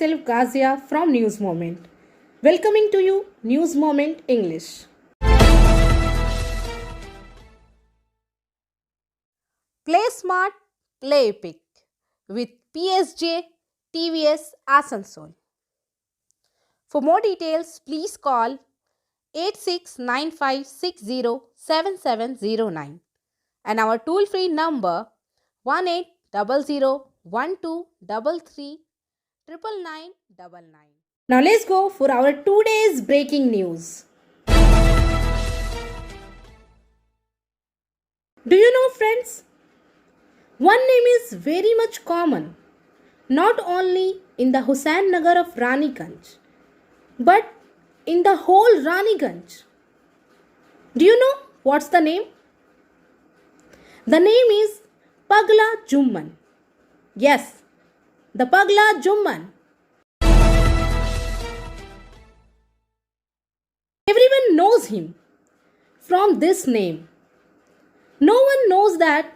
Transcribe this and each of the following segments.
myself Gazia from News Moment. Welcoming to you News Moment English. Play smart, play epic with PSJ TVS Asansol. For more details, please call 8695607709 and our toll-free number 180012339999. Now let's go for our today's breaking news. Do you know, friends? One name is very much common, not only in the Hussain Nagar of Raniganj, but in the whole Raniganj. Do you know what's the name? The name is Pagla Jumman. Yes, the Pagla Jumman. Everyone knows him from this name. No one knows that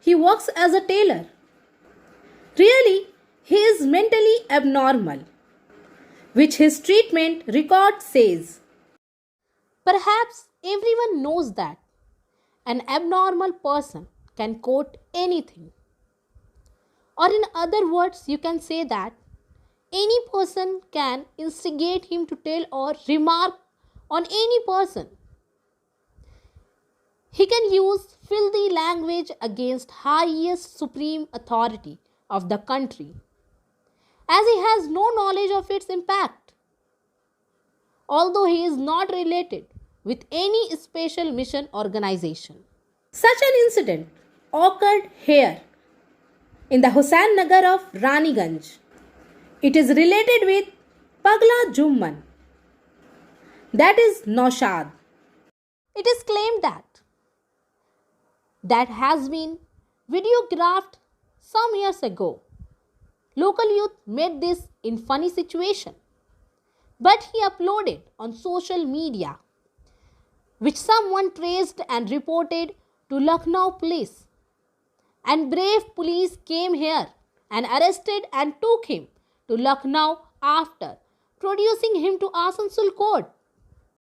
he works as a tailor. Really, he is mentally abnormal, which his treatment record says. Perhaps everyone knows that an abnormal person can quote anything. Or in other words, you can say that any person can instigate him to tell or remark on any person. He can use filthy language against highest supreme authority of the country, as he has no knowledge of its impact. Although he is not related with any special mission organization. Such an incident occurred here in the Hussain Nagar of Raniganj. It is related with Pagla Jumman, that is Naushad. It is claimed that has been videographed some years ago. Local youth made this in funny situation, but he uploaded on social media, which someone traced and reported to Lucknow police. And brave police came here and arrested and took him to Lucknow after producing him to Asansol court.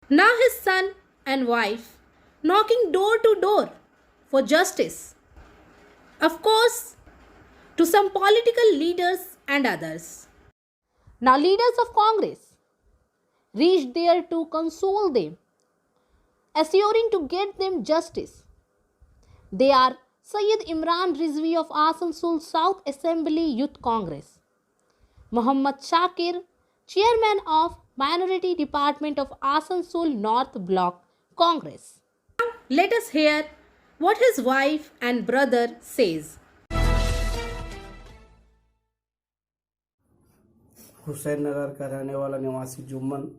Now his son and wife knocking door to door for justice. Of course, to some political leaders and others. Now leaders of Congress reached there to console them, assuring to get them justice. They are Syed Imran Rizvi of Asansol South Assembly Youth Congress, Muhammad Shakir, Chairman of Minority Department of Asansol North Block Congress. Now let us hear what his wife and brother says. Hussain नगर का रहने वाला निवासी जुम्मन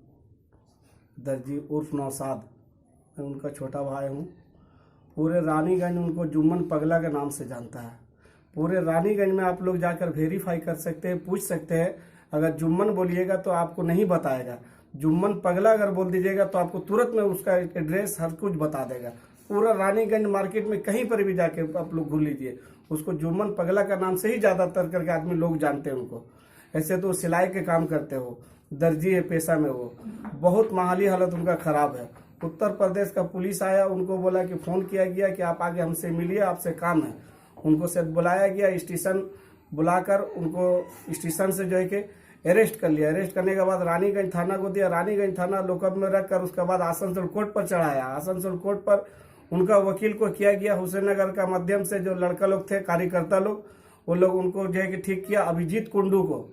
दर्जी उर्फ नौसाद, मैं उनका छोटा भाई हूँ। पूरे रानीगंज उनको जुम्मन पगला के नाम से जानता है। पूरे रानीगंज में आप लोग जाकर वेरीफाई कर सकते हैं, पूछ सकते हैं। अगर जुम्मन बोलिएगा तो आपको नहीं बताएगा, जुम्मन पगला अगर बोल दीजिएगा तो आपको तुरंत में उसका एड्रेस हर कुछ बता देगा। पूरा रानीगंज मार्केट में कहीं पर भी जाके आप लोग घूम लीजिए, उसको जुम्मन पगला का नाम से ही ज़्यादातर करके आदमी लोग जानते हैं उनको। ऐसे तो सिलाई के काम करते हो, दर्जी है पेशा में वो। बहुत माली हालत उनका खराब है। उत्तर प्रदेश का पुलिस आया, उनको बोला कि फ़ोन किया गया कि आप आगे हमसे मिलिए, आपसे काम है। उनको से बुलाया गया, स्टेशन बुलाकर उनको स्टेशन से जो है कि अरेस्ट कर लिया। अरेस्ट करने के बाद रानीगंज थाना को दिया, रानीगंज थाना लॉकअप में रखकर उसके बाद आसनसोल कोर्ट पर चढ़ाया। आसनसोल कोर्ट पर उनका वकील को किया गया हुसैन नगर का माध्यम से, जो लड़का लोग थे, कार्यकर्ता लोग, वो लोग उनको जो है कि ठीक किया। अभिजीत कुंडू को,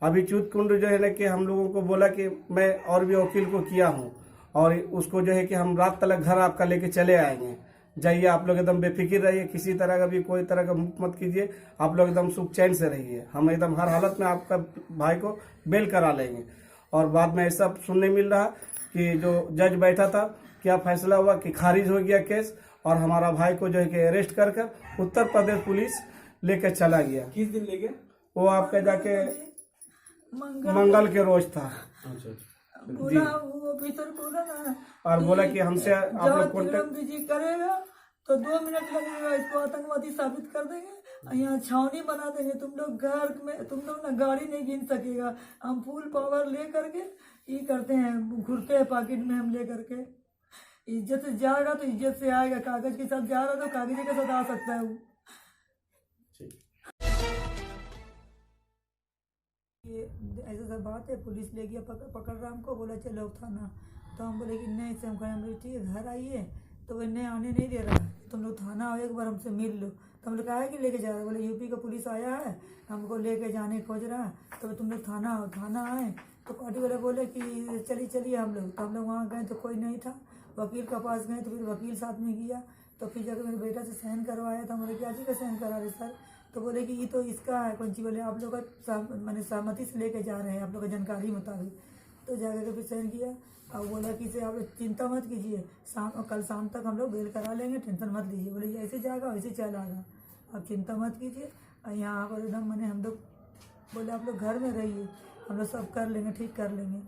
अभिजीत कुंडू जो है ना कि हम लोगों को बोला कि मैं और भी वकील को किया हूँ और उसको जो है कि हम रात तक घर आपका लेके चले आएंगे। जाइए, आप लोग एकदम बेफिक्र रहिए, किसी तरह का भी कोई तरह का मुक्त मत कीजिए, आप लोग एकदम सुख चैन से रहिए। हम एकदम हर हालत में आपका भाई को बेल करा लेंगे। और बाद में ऐसा सुनने मिल रहा कि जो जज बैठा था, क्या फैसला हुआ कि खारिज हो गया केस और हमारा भाई को जो है कि अरेस्ट कर उत्तर प्रदेश पुलिस लेकर चला गया। किस दिन ले गया? वो आपका जाके मंगल के रोज था जी। और बोला कि हमसे आप लोग कॉन्टेक्ट करेगा तो 2 मिनट लगेगा, इसको आतंकवादी साबित कर देंगे। यहाँ छावनी बना देंगे, तुम लोग घर में, तुम लोग ना गाड़ी नहीं गिन सकेगा। हम फुल पावर ले करके ये करते हैं, घुरते हैं पॉकेट में हम ले करके। इज्जत से जाएगा तो इज्जत से आएगा, कागज के साथ जा रहा तो कागज के साथ आ सकता है वो। ये ऐसा सब बात है, पुलिस ले गया, पकड़ रहा हमको, बोला चलो थाना। तो हम बोले कि नहीं से हम कहें, हम बोले ठीक है घर आइए। तो वो नहीं आने नहीं दे रहा, तुम लोग थाना आओ, एक बार हमसे मिल लो। तो हम लोग कहा है कि लेके जा रहा है, बोले यूपी का पुलिस आया है, हमको लेके जाने खोज रहा है, तो तुम लोग थाना आओ। थाना आए तो पार्टी वाले बोले कि चलिए हम लोग। तो हम लोग वहाँ गए तो कोई नहीं था, वकील के पास गए तो फिर वकील साथ में गया। तो फिर जाकर मेरे बेटा से साइन करवाया था। बोले क्या चीज़ का साइन करा रहे सर? तो बोले कि ये तो इसका है, कौन सी, बोले आप लोग का मैंने सहमति से लेके जा रहे हैं, आप लोग का जानकारी मुताबिक। तो जाकर के फिर साइन किया और बोला कि इसे आप चिंता मत कीजिए, कल शाम तक हम लोग बेल करा लेंगे, टेंशन मत लीजिए। बोले ऐसे जाएगा वैसे चलागा, आप चिंता मत कीजिए। और यहाँ पर एकदम मैंने हम लोग बोले आप लोग घर में रहिए, हम लोग सब कर लेंगे, ठीक कर लेंगे।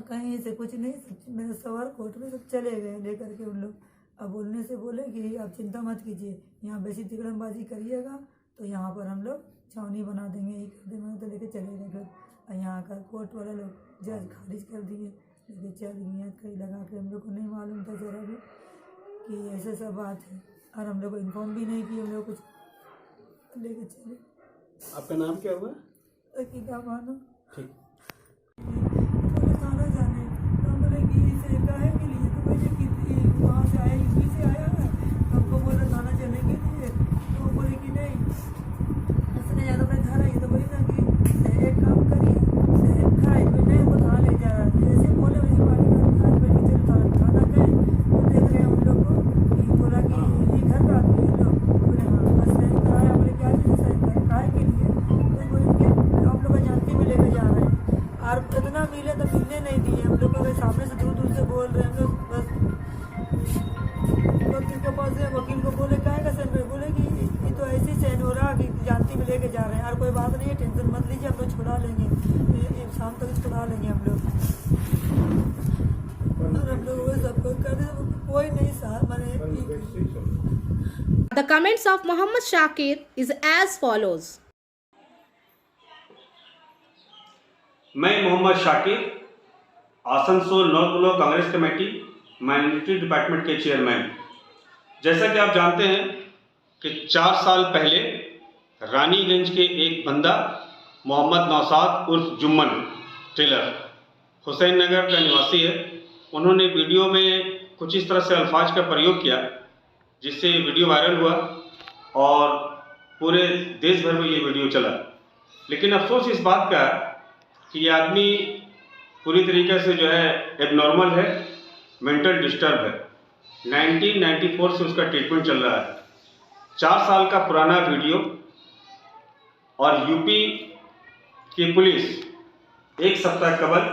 कहीं से कुछ नहीं, मेरे सवार कोर्ट में सब चले गए लेकर के उन लोग। अब बोलने से बोले कि आप चिंता मत कीजिए, यहाँ बेसी तिकड़मबाजी करिएगा तो यहाँ पर हम लोग छावनी बना देंगे, ये कर देंगे। तो लेके चले गए घर। और यहाँ का कोर्ट वाले लोग जज खारिज कर दिए, लेके चल गए। कहीं लगा के हम लोग को नहीं मालूम था जरा भी कि ऐसे सब बात है, और हम लोग को इन्फॉर्म भी नहीं किया, हम लोग कुछ लेके चले। आपका नाम क्या हुआ? तो क्या मानो ठीक। थाना जाने तो हम बोले कि इसे काहे के लिए? तो बोले कि वहाँ से आया, यूपी से आया है, हमको बोला थाना चले के लिए। तो वो बोले कि नहीं, उसने ज़्यादा अपने घर आई। तो बोली ना कि एक काम करिए, खाए तो नहीं, वो थाना ले जा रहा है। जैसे बोले वैसे पार्टी थाना गए तो देख रहे हैं हम लोग को कि बोला कि ये घर का आदमी है लोग। बोले हाँ, बस साइन कराया। बोले क्या चीज़ साइन कराया, काहे के लिए? तो बोले कि आप लोग का जानती में लेके जा रहे हैं, और इतना मिले तो मिलने नहीं दिए। हम लोग को सामने से दूर से बोल रहे हैं, हम लोग बस वकील के पास है, वकील को बोले काहे का साइन करे? बोले कि ये तो ऐसे साइन हो रहा कि जानती में लेके जा रहे हैं, और कोई बात नहीं है, टेंशन मत लीजिए, हम लोग छुड़ा लेंगे, ये शाम तक छुड़ा लेंगे हम लोग। और हम लोग वो सब कुछ कर दे, कोई नहीं साहब मैंने। The comments of Muhammad Shakir is as follows. मैं Mohammad Shakir, Asansol north block Congress committee minority department के चेयरमैन। जैसा कि आप जानते हैं कि 4 साल पहले रानीगंज के एक बंदा मोहम्मद नौसाद उर्फ जुम्मन टेलर, हुसैन नगर का निवासी है, उन्होंने वीडियो में कुछ इस तरह से अल्फाज का प्रयोग किया जिससे वीडियो वायरल हुआ और पूरे देश भर में ये वीडियो चला। लेकिन अफसोस इस बात का कि ये आदमी पूरी तरीके से जो है एबनॉर्मल है, मेंटल डिस्टर्ब है। 1994 से उसका ट्रीटमेंट चल रहा है। 4 साल का पुराना वीडियो, और यूपी की पुलिस एक सप्ताह कबल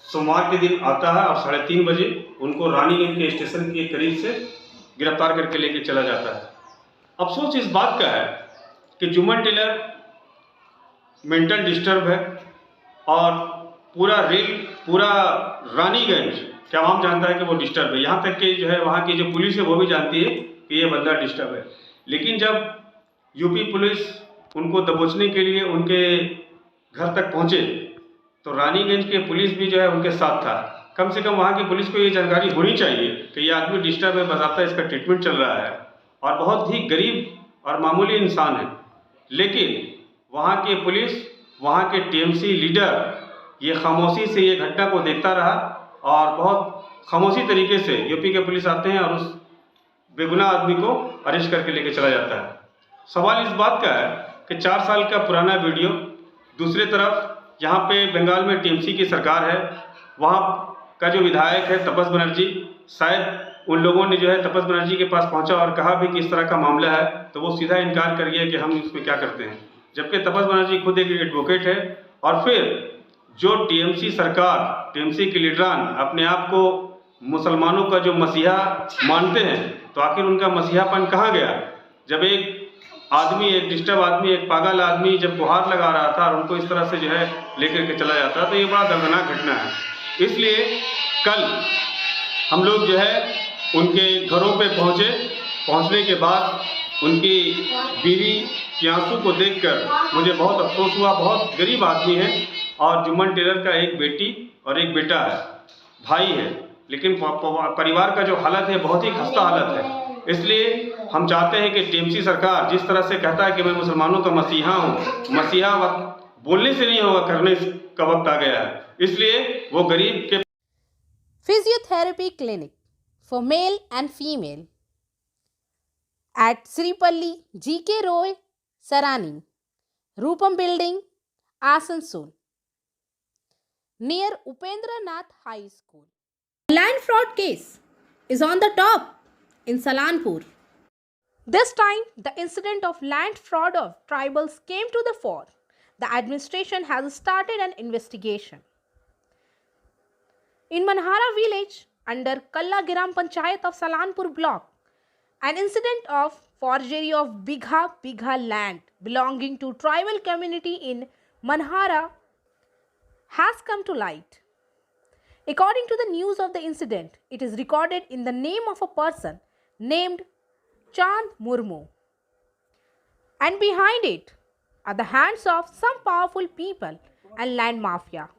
सोमवार के दिन आता है और 3:30 बजे उनको रानीगंज के स्टेशन के करीब से गिरफ्तार करके लेके चला जाता है। अफसोस इस बात का है कि जुम्मन टेलर मेंटल डिस्टर्ब है और पूरा रानीगंज क्या आवाम जानता है कि वो डिस्टर्ब है। यहाँ तक कि जो है वहाँ की जो पुलिस है वो भी जानती है कि ये बंदा डिस्टर्ब है। लेकिन जब यूपी पुलिस उनको दबोचने के लिए उनके घर तक पहुँचे तो रानीगंज के पुलिस भी जो है उनके साथ था। कम से कम वहाँ की पुलिस को ये जानकारी होनी चाहिए कि ये आदमी डिस्टर्ब है, बाज़ाब्ता इसका ट्रीटमेंट चल रहा है और बहुत ही गरीब और मामूली इंसान है। लेकिन वहाँ की पुलिस, वहाँ के टीएमसी लीडर ये खामोशी से ये घटना को देखता रहा और बहुत खामोशी तरीके से यूपी के पुलिस आते हैं और उस बेगुनाह आदमी को अरेस्ट करके लेके चला जाता है। सवाल इस बात का है कि 4 साल का पुराना वीडियो, दूसरी तरफ यहाँ पे बंगाल में टीएमसी की सरकार है, वहाँ का जो विधायक है तपस बनर्जी, शायद उन लोगों ने जो है तपस बनर्जी के पास पहुँचा और कहा भी कि इस तरह का मामला है, तो वो सीधा इनकार कर गया कि हम इसमें क्या करते हैं। जबकि तपस बनर्जी खुद एक एडवोकेट है। और फिर जो टीएमसी सरकार, टीएमसी के लीडरान अपने आप को मुसलमानों का जो मसीहा मानते हैं, तो आखिर उनका मसीहापन कहाँ गया? जब एक आदमी, एक डिस्टर्ब आदमी, एक पागल आदमी जब गुहार लगा रहा था और उनको इस तरह से जो है लेकर के चला जाता, तो ये बड़ा दर्दनाक घटना है। इसलिए कल हम लोग जो है उनके घरों पे पहुंचे। पहुंचने के बाद उनकी बीवी के आंसू को देखकर मुझे बहुत अफसोस हुआ। बहुत गरीब आदमी है और जुम्मन टेलर का एक बेटी और एक बेटा है, भाई है, लेकिन परिवार का जो हालत है बहुत ही खस्ता हालत है। इसलिए हम चाहते हैं कि टीएमसी सरकार जिस तरह से कहता है कि मैं मुसलमानों का मसीहा हूँ, मसीहा बोलने से नहीं होगा, करने का वक्त आ गया है। इसलिए वो गरीब के Physiotherapy clinic for male and female at Sripalli GK Roy Sarani, Rupam Building, Asansol, near Upendra Nath High School. Land fraud case is on the top in Salanpur. This time, the incident of land fraud of tribals came to the fore. The administration has started an investigation. In Manhara village, under Kalla Giram Panchayat of Salanpur block, an incident of forgery of Bigha land belonging to tribal community in Manhara has come to light. According to the news of the incident, it is recorded in the name of a person named Chand Murmu, and behind it are the hands of some powerful people and land mafia.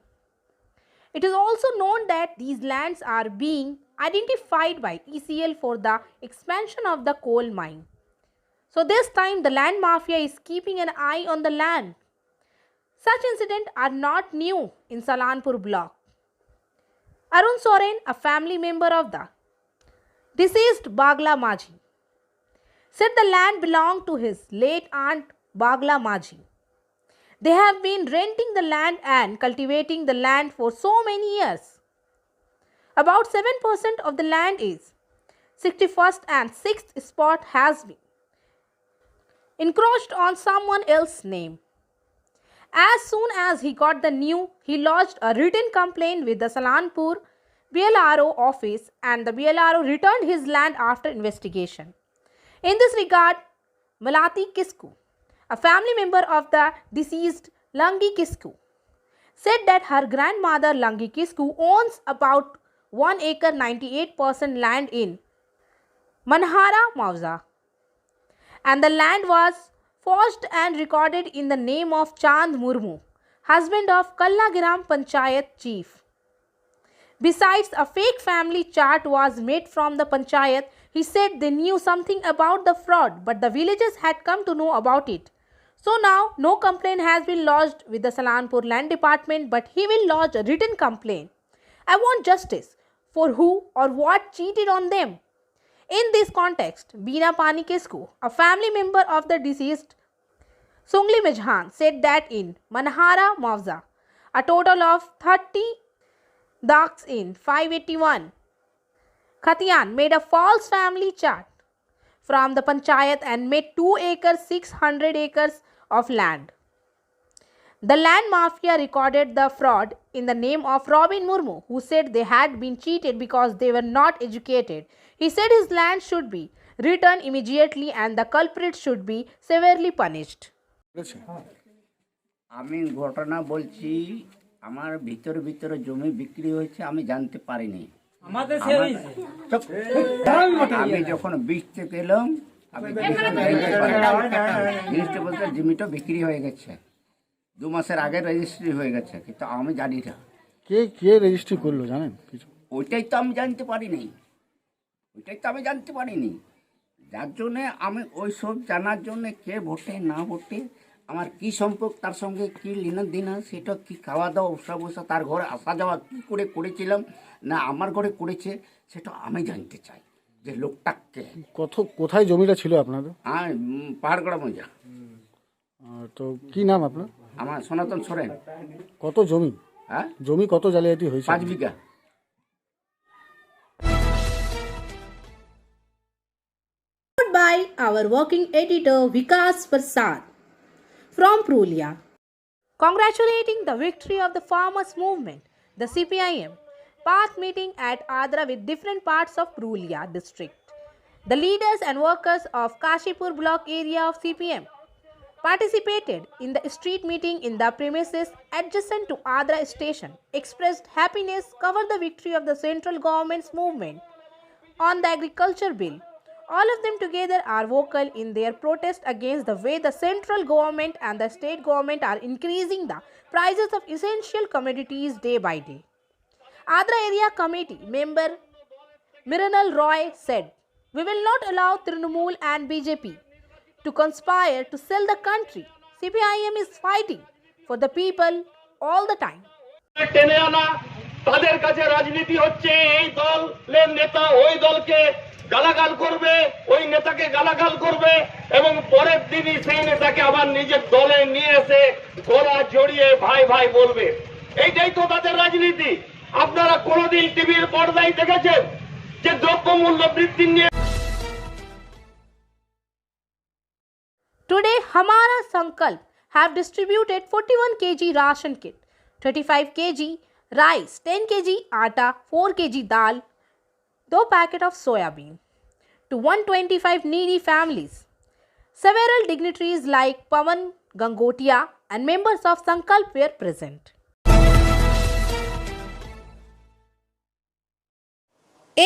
It is also known that these lands are being identified by ECL for the expansion of the coal mine. So this time the land mafia is keeping an eye on the land. Such incidents are not new in Salanpur block. Arun Soren, a family member of the deceased Bagla Maji, said the land belonged to his late aunt Bagla Maji. They have been renting the land and cultivating the land for so many years. About 7% of the land is 61st and 6th spot has been encroached on someone else's name. As soon as he got the news, he lodged a written complaint with the Salanpur BLRO office, and the BLRO returned his land after investigation. In this regard, Malati Kisku, a family member of the deceased Langi Kisku, said that her grandmother Langi Kisku owns about 1 acre 98% land in Manhara Mauza, and the land was forged and recorded in the name of Chand Murmu, husband of Kalla Giram Panchayat chief. Besides, a fake family chart was made from the Panchayat. He said they knew something about the fraud, but the villagers had come to know about it. So now, no complaint has been lodged with the Salanpur Land Department, but he will lodge a written complaint. I want justice for who or what cheated on them. In this context, Beena Pani Kisku, a family member of the deceased Sungli Mijhan, said that in Manhara Mauza, a total of 30 Daks in 581 Khatian made a false family chart from the Panchayat and made 2 acres 600 acres of land. The land mafia recorded the fraud in the name of Robin Murmu, who said they had been cheated because they were not educated. He said his land should be returned immediately and the culprit should be severely punished. আমি ঘটনা বলছি, আমার ভিতরে ভিতরে জমি বিক্রি হয়েছে, আমি জানতে পারিনি। আমি যখন বেচতে গেলাম, আমি জিনিসটা বলতে জমিটা বিক্রি হয়ে গেছে, 2 মাসের আগে রেজিস্ট্রি হয়ে গেছে, কিন্তু আমি জানি না। কে রেজিস্ট্রি করলো জানেন কিছু? ওইটাই তো আমি জানতে পারিনি, যার জন্যে আমি ওই সব জানার জন্য কে ভোটে না ভোটে, আমার কি সম্পর্ক, তার সঙ্গে কি লেনাদেনা, সেটা কি খাওয়া দাওয়া উৎসা বসা, তার ঘরে আসা যাওয়া কী করে করেছিলাম না আমার ঘরে করেছে, সেটা আমি জানতে চাই যে লোকটাকে। কোথায় জমিটা ছিল আপনাদের? আর পাহাড়গড়া মজা। তো কি নাম আপনার? আমার সনাতন সোরেন। কত জমি? হ্যাঁ, জমি কত জালিয়াতি হয়েছে? 5 বিঘা। By our working editor Vikas Prasad from Purulia. Congratulating the victory of the farmers movement, the CPIM path meeting at Adra with different parts of Purulia district. The leaders and workers of Kashipur block area of CPM participated in the street meeting in the premises adjacent to Adra station, expressed happiness, covered the victory of the central government's movement on the agriculture bill. All of them together are vocal in their protest against the way the central government and the state government are increasing the prices of essential commodities day by day. Adra Area Committee member Miranal Roy said, "We will not allow Trinamool and BJP to conspire to sell the country. CPIM is fighting for the people all the time." টেনে আনা তাদের কাছে রাজনীতি হচ্ছে এই দলের নেতা ওই দলকে গালাগাল করবে, ওই নেতাকে গালাগাল করবে এবং পরের দিনই সেই নেতাকে আবার নিজের দলে নিয়ে এসে গলা জড়িয়ে ভাই ভাই বলবে। এইটাই তো তাদের রাজনীতি। আপনারা কোনোদিন টিভির পর্দায় দেখেছেন যে দ্রব্যমূল্য বৃদ্ধি নিয়ে? Today, Hamara Sankalp have distributed 41 kg ration kit, 35 kg rice, 10 kg atta, 4 kg dal, 2 packet of soya bean to 125 needy families. Several dignitaries like Pawan Gangotia and members of Sankalp were present.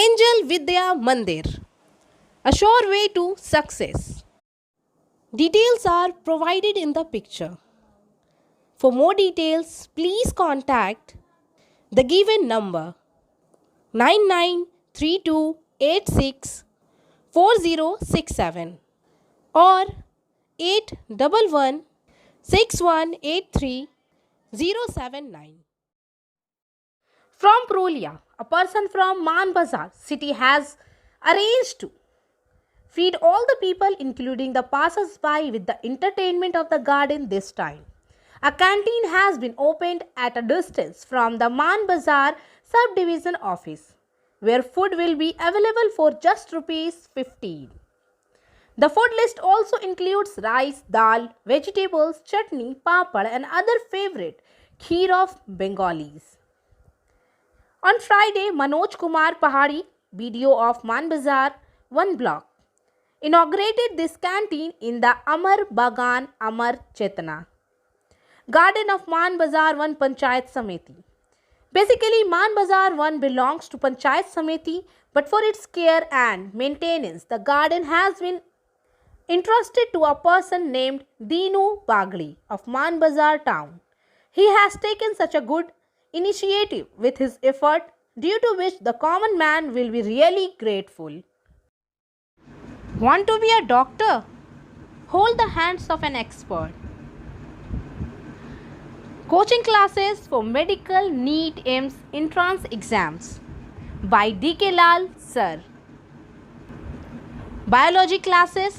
Angel Vidya Mandir, a sure way to success. Details are provided in the picture. For more details, please contact the given number 9932864067 or 8116183079. From Purulia, a person from Man Bazar city has arranged to feed all the people, including the passers-by, with the entertainment of the garden this time. A canteen has been opened at a distance from the Man Bazar subdivision office, where food will be available for just ₹15. The food list also includes rice, dal, vegetables, chutney, papad and other favorite kheer of Bengalis. On Friday, Manoj Kumar Pahari, BDO of Man Bazar 1 block, inaugurated this canteen in the Amar Bagan Amar Chetna garden of Man Bazar 1 Panchayat Samiti. Basically, Man Bazar 1 belongs to Panchayat Samiti, but for its care and maintenance, the garden has been entrusted to a person named Dinu Bagli of Man Bazar town. He has taken such a good initiative with his effort, due to which the common man will be really grateful. Want to be a doctor? Hold the hands of an expert. Coaching classes for medical NEET AIMS entrance exams by D.K. Lal Sir. Biology classes,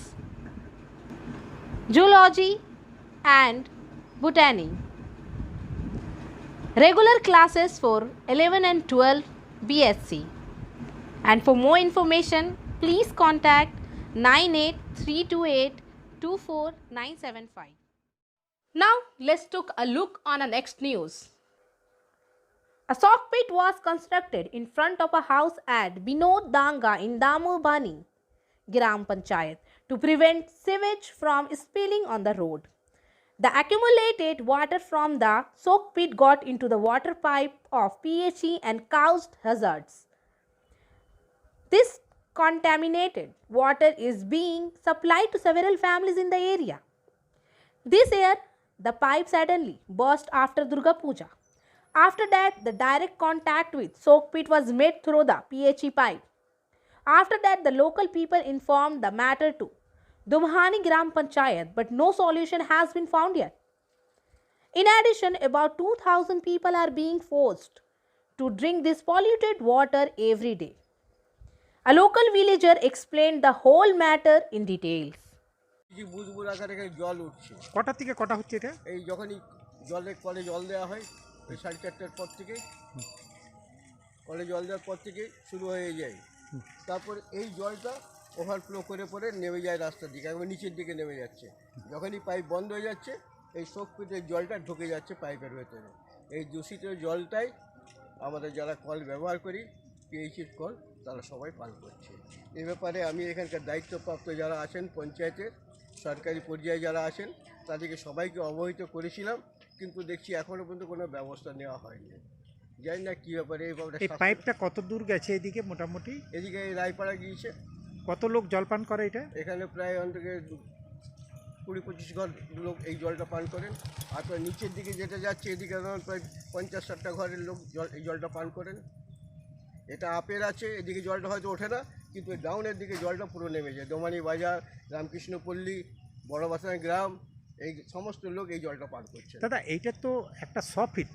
zoology and botany. Regular classes for 11 and 12 BSc. And for more information, please contact 9832824975. Now, let's take a look on our next news. A sock pit was constructed in front of a house at Binod Danga in Damobani, Gram Panchayat, to prevent sewage from spilling on the road. The accumulated water from the soak pit got into the water pipe of PHE and caused hazards. This contaminated water is being supplied to several families in the area. This year, the pipe suddenly burst after Durga Puja. After that, the direct contact with soak pit was made through the PHE pipe. After that, the local people informed the matter to Dumhani Gram Panchayat, but no solution has been found yet. In addition, about 2,000 people are being forced to drink this polluted water every day. A local villager explained the whole matter in details. যে বুঝবুর আকারে জল উঠছে, কটার থেকে কটা হচ্ছে এটা? এই যখনই কলে জল দেওয়া হয় ওই 4:30টার পর থেকে, কলে জল দেওয়ার পর থেকে শুরু হয়ে যায়। তারপর এই জলটা ওভারফ্লো করে পরে নেমে যায় রাস্তার দিকে, একবার নিচের দিকে নেমে যাচ্ছে। যখনই পাইপ বন্ধ হয়ে যাচ্ছে এই শোক পিটের জলটা ঢুকে যাচ্ছে পাইপের ভেতরে। এই দূষিত জলটাই আমাদের যারা কল ব্যবহার করি, পিএইচির কল, তারা সবাই পান করছে। এ ব্যাপারে আমি এখানকার দায়িত্বপ্রাপ্ত যারা আছেন পঞ্চায়েতের, সরকারি পর্যায়ে যারা আছেন, তাদেরকে সবাইকে অবহিত করেছিলাম, কিন্তু দেখছি এখনও পর্যন্ত কোনো ব্যবস্থা নেওয়া হয়নি। জানি না কী ব্যাপারে এই ব্যাপারে এই পাইপটা কত দূর গেছে এদিকে মোটামুটি? এদিকে এই রায়পাড়া গিয়েছে, কত লোক জল পান করে এটা? এখানে প্রায় অন্তকে 20-25 ঘর লোক এই জলটা পান করেন। আর প্রায় নিচের দিকে যেটা যাচ্ছে এদিকে ধরুন প্রায় 50-60টা ঘরের লোক এই জলটা পান করেন। এটা আপের আছে, এদিকে জলটা হয়তো ওঠে না, কিন্তু ডাউনের দিকে জলটা পুরো নেমে যায়। দোমানি বাজার, রামকৃষ্ণপল্লী, বড়বাসান গ্রাম, এই সমস্ত লোক এই জলটা পান করছে। দাদা এইটা তো একটা 100 ফিট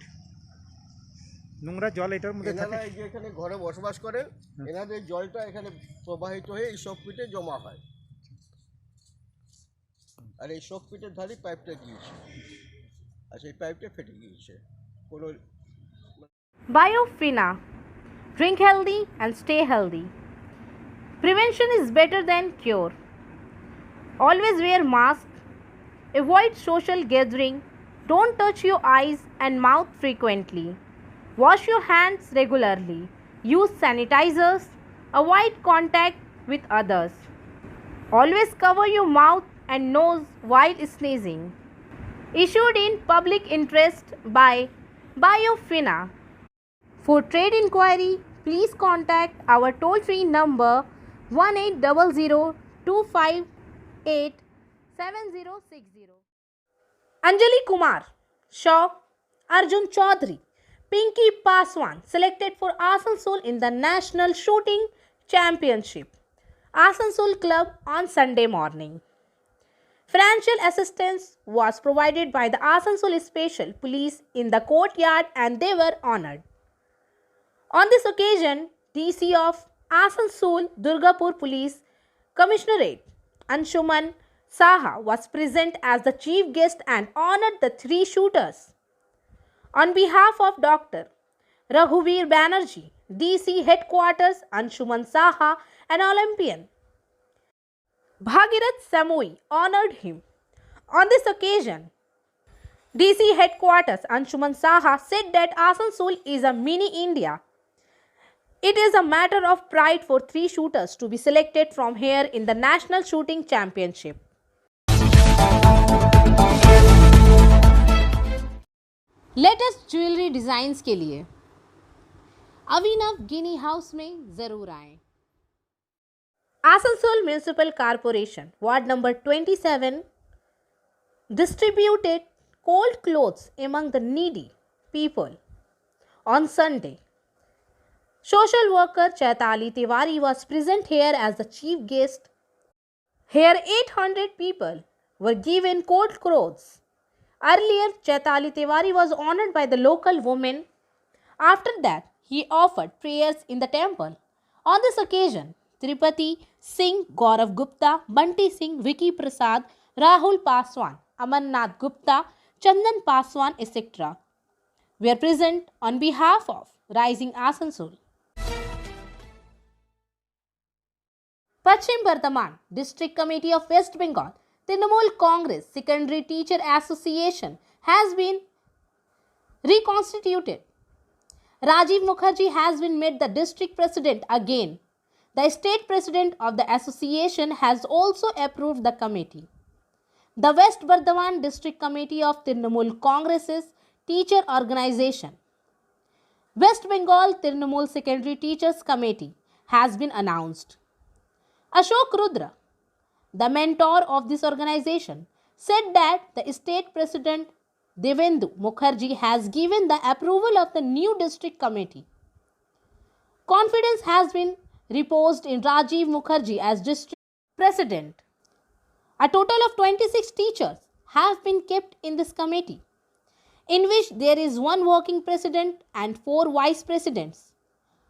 নোংরা জল এটার মধ্যে এনারা থাকে। এই যে এখানে ঘরে বসবাস করেন, এনাদের জলটা এখানে প্রবাহিত হয়ে এই সব পিঠে জমা হয়। আর এই সব পিঠের ধারে পাইপটা গিয়েছে, আর সেই পাইপটা ফেটে গিয়েছে। কোনো Biofina. Drink healthy and stay healthy. Prevention is better than cure. Always wear mask. Avoid social gathering. Don't touch your eyes and mouth frequently. Wash your hands regularly. Use sanitizers. Avoid contact with others. Always cover your mouth and nose while sneezing. Issued in public interest by Biofina. For trade inquiry, please contact our toll-free number 1800-258-7060. Anjali Kumar, Shaw, Arjun Chaudhary, Pinky Paswan selected for Asansol in the National Shooting Championship, Asansol Club on Sunday morning. Financial assistance was provided by the Asansol Special Police in the courtyard and they were honored. On this occasion, DC of Asansol Durgapur Police Commissionerate Anshuman Saha was present as the chief guest and honored the 3 shooters. On behalf of Dr. Raghuveer Banerjee, DC Headquarters, Anshuman Saha, an Olympian, Bhagirath Samui honored him. On this occasion, DC Headquarters Anshuman Saha said that Asansol is a mini India. It is a matter of pride for 3 shooters to be selected from here in the National Shooting Championship. Latest jewellery designs के लिए अभिनव गिनी house में जरूर आएं। Asansol municipal corporation ward number 27 distributed cold clothes among the needy people on Sunday. Social worker Chaitali Tiwari was present here as the chief guest. Here 800 people were given cold clothes. Earlier, Chaitali Tiwari was honored by the local women. After that, he offered prayers in the temple. On this occasion, Tripati Singh, Gaurav Gupta, Bunty Singh, Vicky Prasad, Rahul Paswan, Amarnath Gupta, Chandan Paswan, etc. were present on behalf of Rising Asansol. Pachim Bardhaman District Committee of West Bengal Trinamool Congress Secondary Teacher Association has been reconstituted. Rajiv Mukherjee has been made the district president again. The state president of the association has also approved the committee. The West Bardhaman District Committee of Trinamool Congress's teacher organization, West Bengal Trinamool Secondary Teachers Committee, has been announced. Ashok Rudra, the mentor of this organization, said that the state president Devendu Mukherjee has given the approval of the new district committee. Confidence has been reposed in Rajiv Mukherjee as district president. A total of 26 teachers have been kept in this committee, in which there is 1 working president and 4 vice presidents.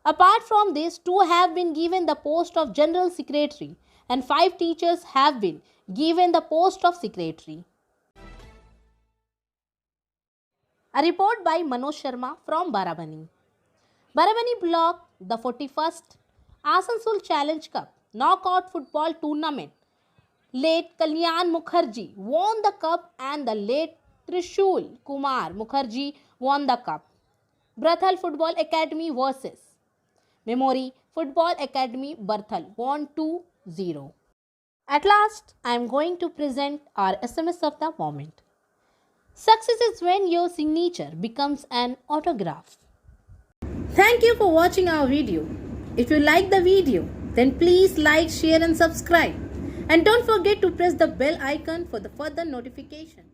Apart from this, 2 have been given the post of general secretary and 5 teachers have been given the post of secretary. A report by Manoj Sharma from Barabani. Barabani block, the 41st Asansol Challenge Cup knockout football tournament. Late Kalyan Mukherjee won the cup and the late Trishul Kumar Mukherjee won the cup. Brathal Football Academy versus Memory Football Academy Barthal won 2-0. At last, I am going to present our SMS of the moment. Success is when your signature becomes an autograph. Thank you for watching our video. If you like the video, then please like, share and subscribe. And don't forget to press the bell icon for the further notification.